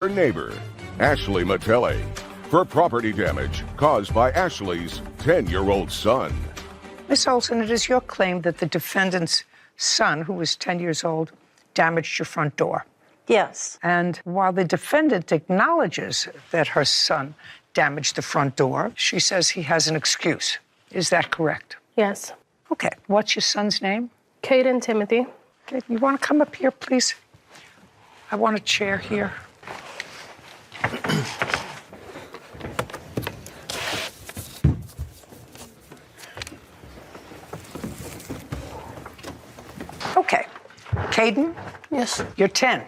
her neighbor, Ashley Matele, for property damage caused by Ashley's 10-year-old son. Miss Olson, it is your claim that the defendant's son, who was 10 years old, damaged your front door. Yes. And while the defendant acknowledges that her son damaged the front door, she says he has an excuse. Is that correct? Yes. Okay. What's your son's name? Caden Timothy. Okay. You want to come up here, please? I want a chair here. Okay. Caden? Yes. You're 10.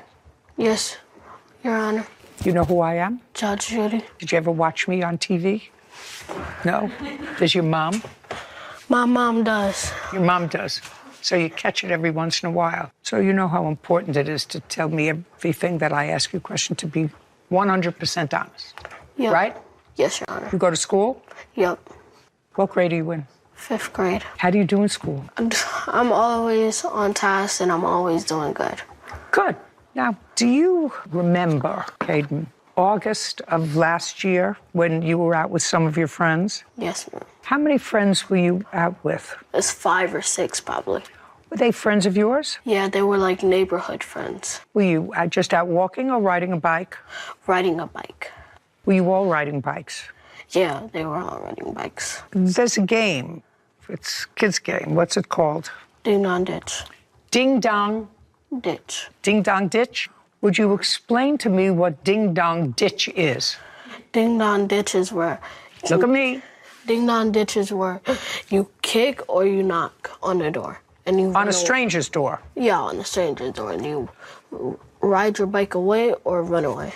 Yes, Your Honor. You know who I am? Judge Judy. Did you ever watch me on TV? No? Does your mom? My mom does. Your mom does. So you catch it every once in a while. So you know how important it is to tell me everything that I ask you a question to be 100% honest. Yep. Right? Yes, Your Honor. You go to school? Yep. What grade are you in? 5th grade. How do you do in school? I'm always on task and I'm always doing good. Good. Now, do you remember, Caden, August of last year when you were out with some of your friends? Yes, ma'am. How many friends were you out with? It's 5 or 6 probably. Were they friends of yours? Yeah, they were like neighborhood friends. Were you just out walking or riding a bike? Riding a bike. Were you all riding bikes? Yeah, they were all riding bikes. There's a game. It's a kid's game. What's it called? Ding Dong Ditch. Ding Dong Ditch. Ding Dong Ditch? Would you explain to me what Ding Dong Ditch is? Ding Dong Ditch is where... Look at me. Ding Dong Ditch is where you kick or you knock on the door. And you On a stranger's door? Yeah, on a stranger's door. And you ride your bike away or run away.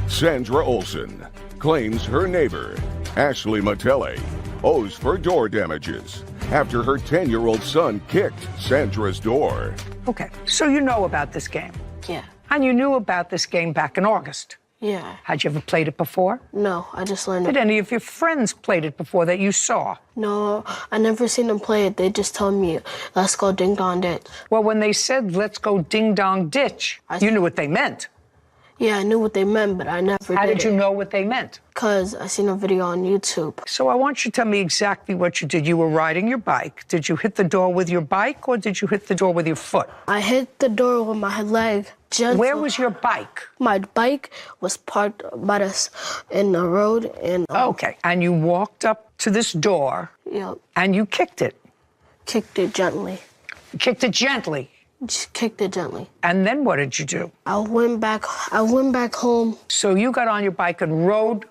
Sandra Olson claims her neighbor, Ashley Matele, owes for door damages after her 10-year-old son kicked Sandra's door. Okay, so you know about this game. Yeah. And you knew about this game back in August. Yeah. Had you ever played it before? No, I just learned Did it. any of your friends played it before that you saw? No, I never seen them play it. They just told me, let's go Ding Dong Ditch. Well, when they said, let's go Ding Dong Ditch, you knew what they meant. Yeah, I knew what they meant, but I never did. How did you know what they meant? Because I seen a video on YouTube. So I want you to tell me exactly what you did. You were riding your bike. Did you hit the door with your bike or did you hit the door with your foot? I hit the door with my leg. Gentle. Where was your bike? My bike was parked by us in the road. And Okay, and you walked up to this door. Yep. And you kicked it. Kicked it gently. You kicked it gently. Just kicked it gently. And then what did you do? I went back home. So you got on your bike and rode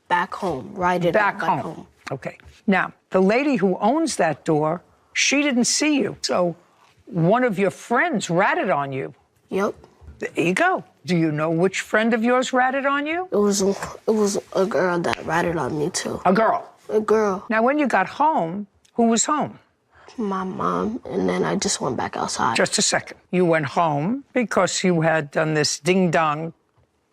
back home. Back home. Okay. Now, the lady who owns that door, she didn't see you. So one of your friends ratted on you. Yep. There you go. Do you know which friend of yours ratted on you? It was a girl that ratted on me too. A girl? A girl. Now, when you got home, who was home? My mom, and then I just went back outside. Just a second. You went home because you had done this ding-dong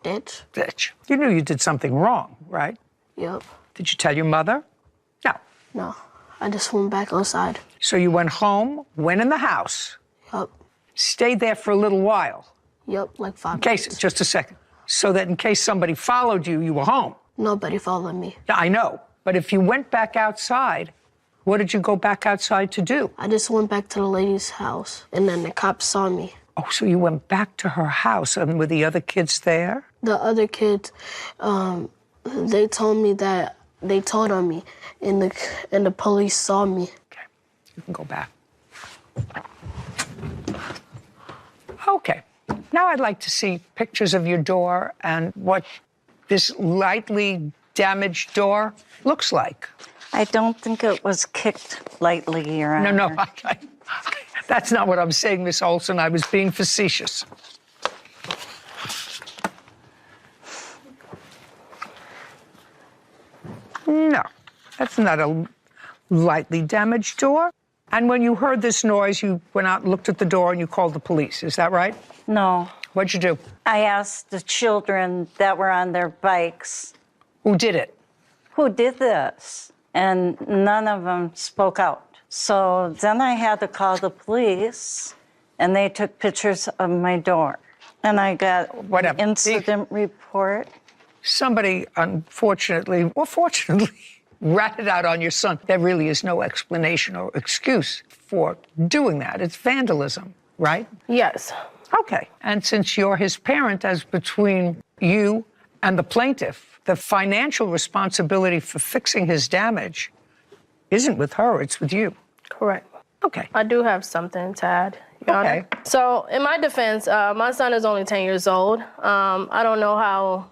ditch. You knew you did something wrong, right? Yep. Did you tell your mother? No. No. I just went back outside. So you went home, went in the house. Yep. Stayed there for a little while. Yep, like 5 minutes. Just a second. So that in case somebody followed you, you were home. Nobody followed me. Yeah, I know. But if you went back outside, what did you go back outside to do? I just went back to the lady's house, and then the cops saw me. Oh, so you went back to her house, and were the other kids there? The other kids, they told me that they told on me, and the police saw me. Okay, you can go back. Okay, now I'd like to see pictures of your door and what this lightly damaged door looks like. I don't think it was kicked lightly, Your Honor. No, that's not what I'm saying, Miss Olson. I was being facetious. No, that's not a lightly damaged door. And when you heard this noise, you went out and looked at the door and you called the police. Is that right? No. What'd you do? I asked the children that were on their bikes. Who did it? Who did this? And none of them spoke out. So then I had to call the police, and they took pictures of my door. And I got Whatever. an incident report. Somebody, unfortunately, or fortunately, ratted out on your son. There really is no explanation or excuse for doing that. It's vandalism, right? Yes. Okay. And since you're his parent, as between you and the plaintiff, the financial responsibility for fixing his damage isn't with her, it's with you. Correct. Okay. I do have something to add, Your Okay. Honor. So, in my defense, my son is only 10 years old. I don't know how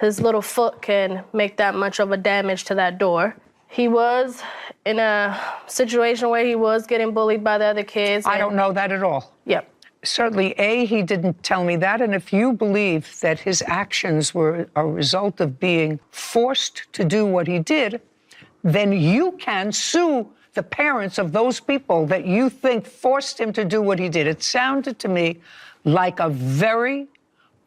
his little foot can make that much of a damage to that door. He was in a situation where he was getting bullied by the other kids. I don't know that at all. Yep. Certainly, he didn't tell me that. And if you believe that his actions were a result of being forced to do what he did, then you can sue the parents of those people that you think forced him to do what he did. It sounded to me like a very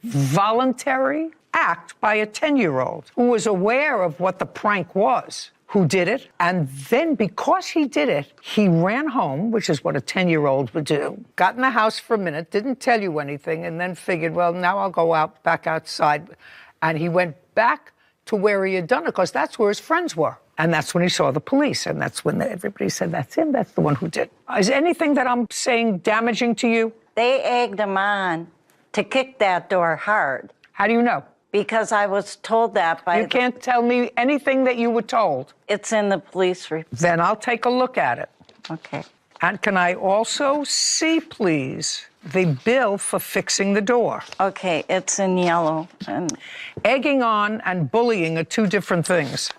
voluntary act by a 10-year-old who was aware of what the prank was, who did it. And then because he did it, he ran home, which is what a 10-year-old would do, got in the house for a minute, didn't tell you anything, and then figured, well, now I'll go back outside. And he went back to where he had done it, because that's where his friends were. And that's when he saw the police. And that's when everybody said, that's him, that's the one who did. Is anything that I'm saying damaging to you? They egged him on to kick that door hard. How do you know? Because I was told that by... You can't tell me anything that you were told. It's in the police report. Then I'll take a look at it. Okay. And can I also see, please, the bill for fixing the door? Okay, it's in yellow. And Egging on and bullying are two different things.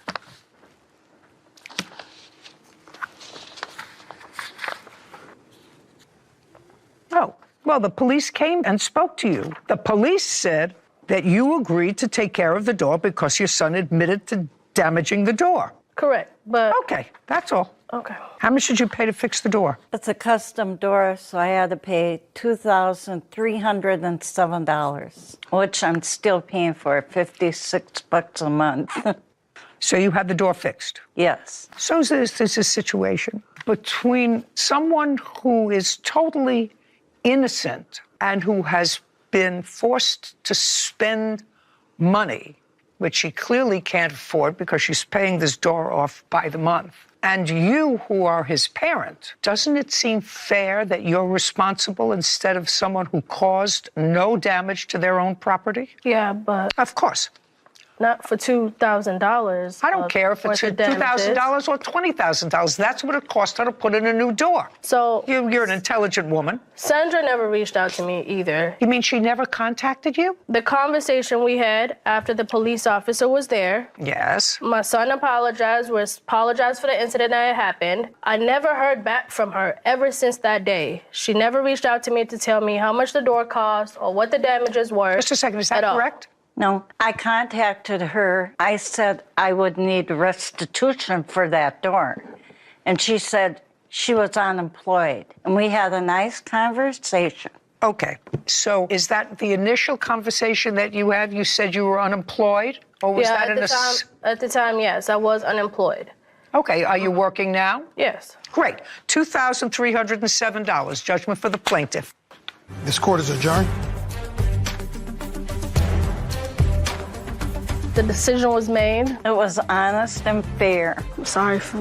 Oh, well, the police came and spoke to you. The police said that you agreed to take care of the door because your son admitted to damaging the door. Correct. But Okay, that's all. okay. How much did you pay to fix the door? it's a custom door, so I had to pay $2,307, which I'm still paying for, $56 a month. So you had the door fixed. Yes. So there's a situation between someone who is totally innocent and who has been forced to spend money, which she clearly can't afford because she's paying this door off by the month, and you who are his parent. Doesn't it seem fair that you're responsible instead of someone who caused no damage to their own property? Yeah, but Of course. not for $2,000. I don't care if it's $2,000 or $20,000. That's what it cost her to put in a new door. So You're an intelligent woman. Sandra never reached out to me either. You mean she never contacted you? The conversation we had after the police officer was there, Yes. my son apologized for the incident that had happened. I never heard back from her ever since that day. She never reached out to me to tell me how much the door cost or what the damages were. Just a second, is that at all. correct? No, I contacted her. I said I would need restitution for that door. And she said she was unemployed. And we had a nice conversation. Okay. So is that the initial conversation that you had? You said you were unemployed? Or was that at the time, yes, I was unemployed. Okay. Are you working now? Yes. Great. $2,307. Judgment for the plaintiff. This court is adjourned. The decision was made. It was honest and fair. I'm sorry for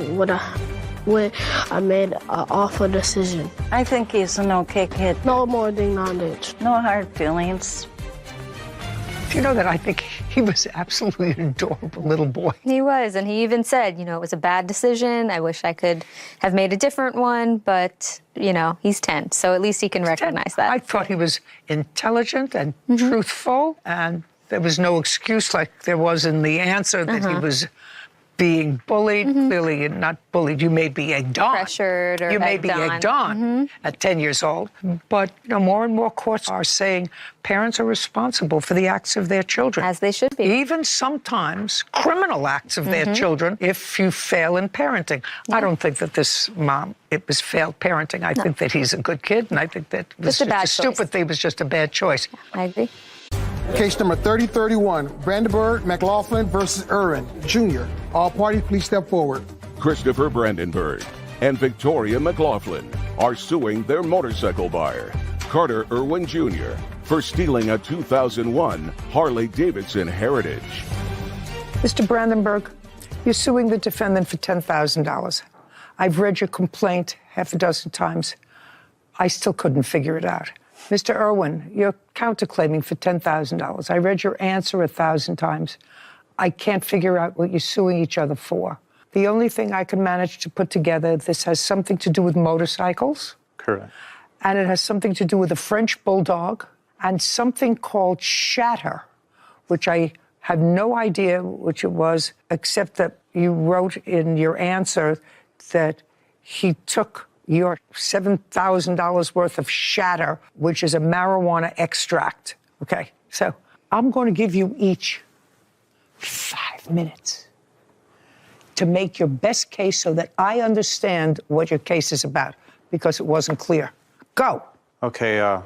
when I made an awful decision. I think he's an okay kid. No more than knowledge. No hard feelings. Do you know that I think he was absolutely an adorable little boy? He was, and he even said, it was a bad decision. I wish I could have made a different one, but, he's 10, so at least he can recognize that. I thought he was intelligent and truthful, and there was no excuse like there was in the answer that he was being bullied. Clearly not bullied. You may be egged on. Pressured or You may be egged on at 10 years old. But more and more courts are saying parents are responsible for the acts of their children. As they should be. Even sometimes criminal acts of their children if you fail in parenting. I don't think that this mom, it was failed parenting. I think that he's a good kid, and I think that was Just a bad stupid choice. thing. It was just a bad choice. I agree. Case number 3031, Brandenburg McLaughlin versus Irwin Jr. All parties, please step forward. Christopher Brandenburg and Victoria McLaughlin are suing their motorcycle buyer, Carter Irwin Jr., for stealing a 2001 Harley-Davidson Heritage. Mr. Brandenburg, you're suing the defendant for $10,000. I've read your complaint half a dozen times. I still couldn't figure it out. Mr. Irwin, you're counterclaiming for $10,000. I read your answer 1,000 times. I can't figure out what you're suing each other for. The only thing I can manage to put together, this has something to do with motorcycles. Correct. And it has something to do with a French bulldog and something called shatter, which I have no idea which it was, except that you wrote in your answer that he took your $7,000 worth of shatter, which is a marijuana extract. Okay, so I'm going to give you each 5 minutes to make your best case so that I understand what your case is about, because it wasn't clear. Go. Okay,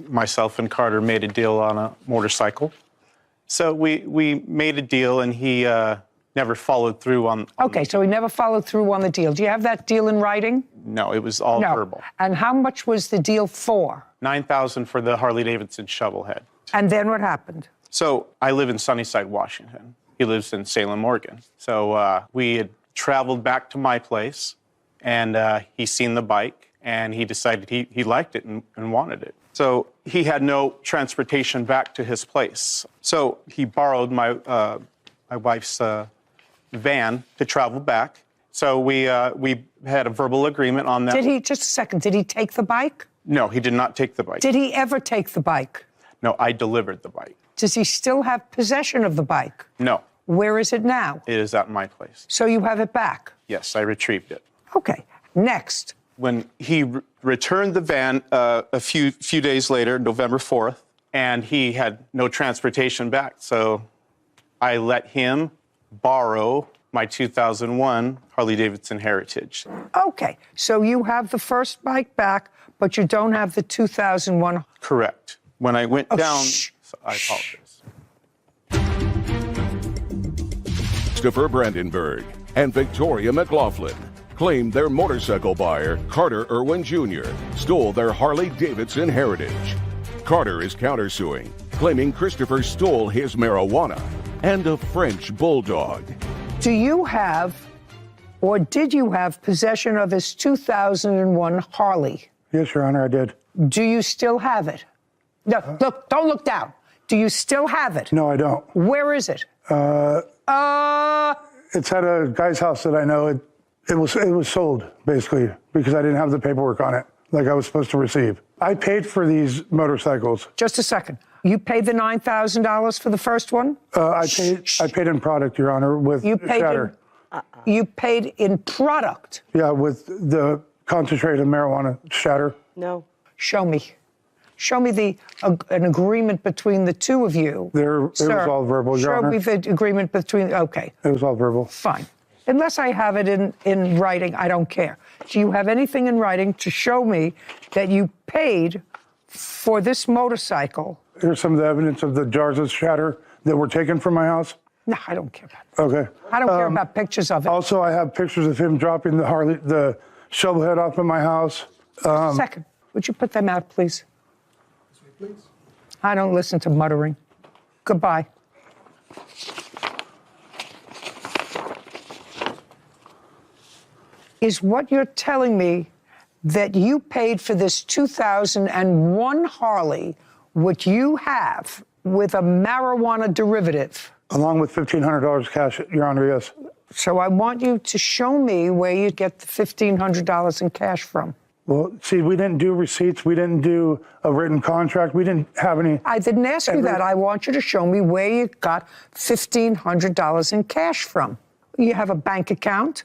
myself and Carter made a deal on a motorcycle. So we made a deal, and he never followed through on. Okay, so he never followed through on the deal. Do you have that deal in writing? No, it was all verbal. And how much was the deal for? $9,000 for the Harley-Davidson shovelhead. And then what happened? So I live in Sunnyside, Washington. He lives in Salem, Oregon. So we had traveled back to my place, and he seen the bike, and he decided he liked it and wanted it. So he had no transportation back to his place. So he borrowed my wife's van to travel back. So we had a verbal agreement on that. Did he, just a second, did he take the bike? No, he did not take the bike. Did he ever take the bike? No, I delivered the bike. Does he still have possession of the bike? No. Where is it now? It is at my place. So you have it back? Yes, I retrieved it. Okay, next. When he returned the van a few days later, November 4th, and he had no transportation back, so I let him borrow my 2001 Harley-Davidson Heritage. Okay, so you have the first bike back, but you don't have the 2001. Correct. When I went down, shh. I apologize. Christopher Brandenburg and Victoria McLaughlin claimed their motorcycle buyer, Carter Irwin Jr., stole their Harley-Davidson Heritage. Carter is countersuing, claiming Christopher stole his marijuana and a French bulldog. Do you have, or did you have, possession of his 2001 Harley? Yes, Your Honor, I did. Do you still have it? No, look, don't look down. Do you still have it? No, I don't. Where is it? It's at a guy's house that I know. It was sold, basically, because I didn't have the paperwork on it like I was supposed to receive. I paid for these motorcycles. Just a second. You paid the $9,000 for the first one? I paid in product, Your Honor, with shatter. You paid in product? Yeah, with the concentrated marijuana shatter. No. Show me. Show me an agreement between the two of you. It was all verbal, Your Honor. Show me the agreement between, okay. It was all verbal. Fine. Unless I have it in writing, I don't care. Do you have anything in writing to show me that you paid for this motorcycle? Here's some of the evidence of the jars of shatter that were taken from my house. No, I don't care about that. Okay. I don't care about pictures of it. Also, I have pictures of him dropping the shovel head off in my house. Second, would you put them out, please? Please. I don't listen to muttering. Goodbye. Is what you're telling me that you paid for this 2001 Harley, which you have, with a marijuana derivative? Along with $1,500 cash, Your Honor, yes. So I want you to show me where you get the $1,500 in cash from. Well, see, we didn't do receipts. We didn't do a written contract. We didn't have any. I didn't ask you that. I want you to show me where you got $1,500 in cash from. You have a bank account.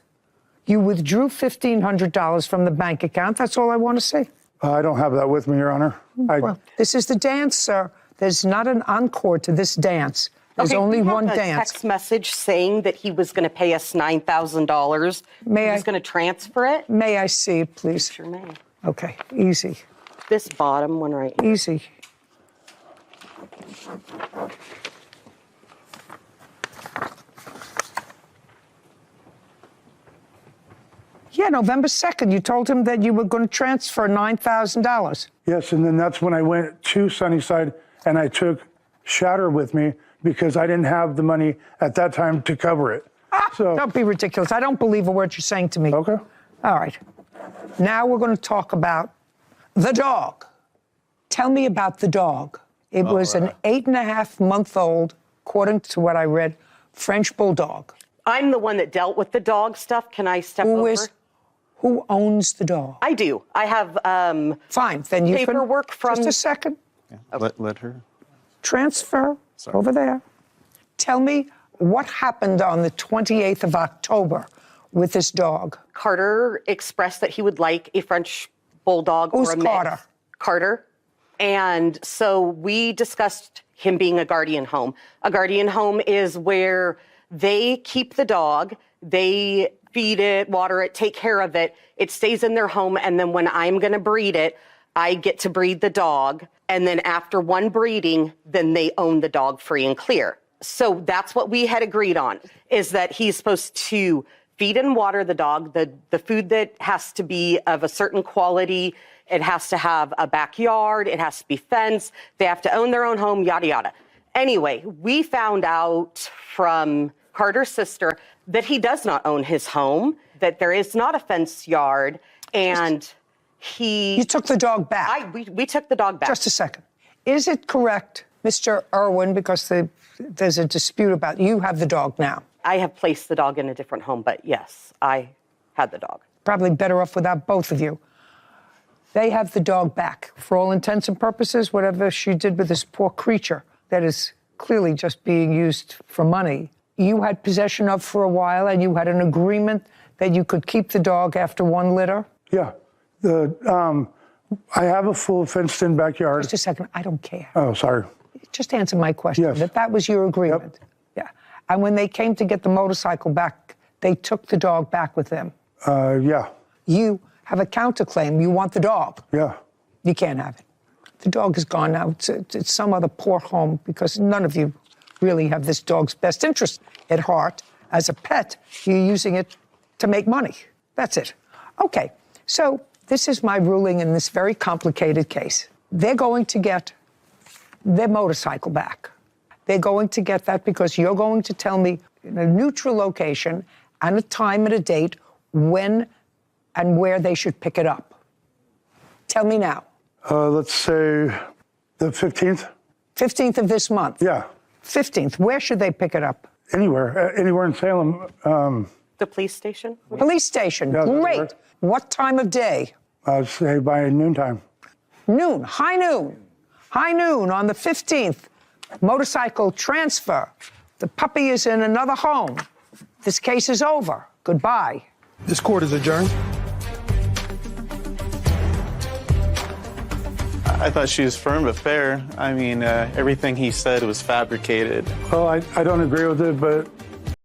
You withdrew $1,500 from the bank account. That's all I want to say. I don't have that with me, Your Honor. Well, this is the dance, sir. There's not an encore to this dance. There's only one a dance. Text message saying that he was going to pay us $9,000. May he I? was going to transfer it. May I see it, please? Sure may. Okay, easy. This bottom one right here. Easy. Yeah, November 2nd, you told him that you were going to transfer $9,000. Yes, and then that's when I went to Sunnyside and I took Shatter with me because I didn't have the money at that time to cover it. Don't be ridiculous. I don't believe a word you're saying to me. Okay. All right. Now we're going to talk about the dog. Tell me about the dog. It was an 8.5-month-old, according to what I read, French bulldog. I'm the one that dealt with the dog stuff. Can I step over? Who owns the dog? I do. I have Fine, then you paperwork from... Just a second. Yeah. Let her. Transfer over there. Tell me what happened on the 28th of October with this dog. Carter expressed that he would like a French bulldog Who's or a mix. Carter? Carter. And so we discussed him being a guardian home. A guardian home is where they keep the dog, they feed it, water it, take care of it. It stays in their home, and then when I'm going to breed it, I get to breed the dog. And then after one breeding, then they own the dog free and clear. So that's what we had agreed on, is that he's supposed to feed and water the dog, the food that has to be of a certain quality. It has to have a backyard. It has to be fenced. They have to own their own home, yada, yada. Anyway, we found out from Carter's sister that he does not own his home, that there is not a fenced yard, and he... You took the dog back. We took the dog back. Just a second. Is it correct, Mr. Irwin, because there's a dispute about you have the dog now? I have placed the dog in a different home, but yes, I had the dog. Probably better off without both of you. They have the dog back. For all intents and purposes, whatever she did with this poor creature that is clearly just being used for money, you had possession of for a while, and you had an agreement that you could keep the dog after one litter? Yeah. I have a full fenced-in backyard. Just a second. I don't care. Oh, sorry. Just answer my question. Yes. That was your agreement. Yep. Yeah. And when they came to get the motorcycle back, they took the dog back with them. Yeah. You have a counterclaim. You want the dog. Yeah. You can't have it. The dog is gone now. It's some other poor home because none of you really have this dog's best interest at heart. As a pet, you're using it to make money. That's it. Okay. So this is my ruling in this very complicated case. They're going to get their motorcycle back. They're going to get that because you're going to tell me in a neutral location and a time and a date when and where they should pick it up. Tell me now. Let's say the 15th. 15th of this month? Yeah. 15th. Where should they pick it up? Anywhere. Anywhere in Salem. The police station? Police station. Yeah, Great. What time of day? I'd say by noontime. Noon. High noon. High noon on the 15th. Motorcycle transfer. The puppy is in another home. This case is over. Goodbye. This court is adjourned. I thought she was firm but fair. I mean, everything he said was fabricated. Well, I don't agree with it, but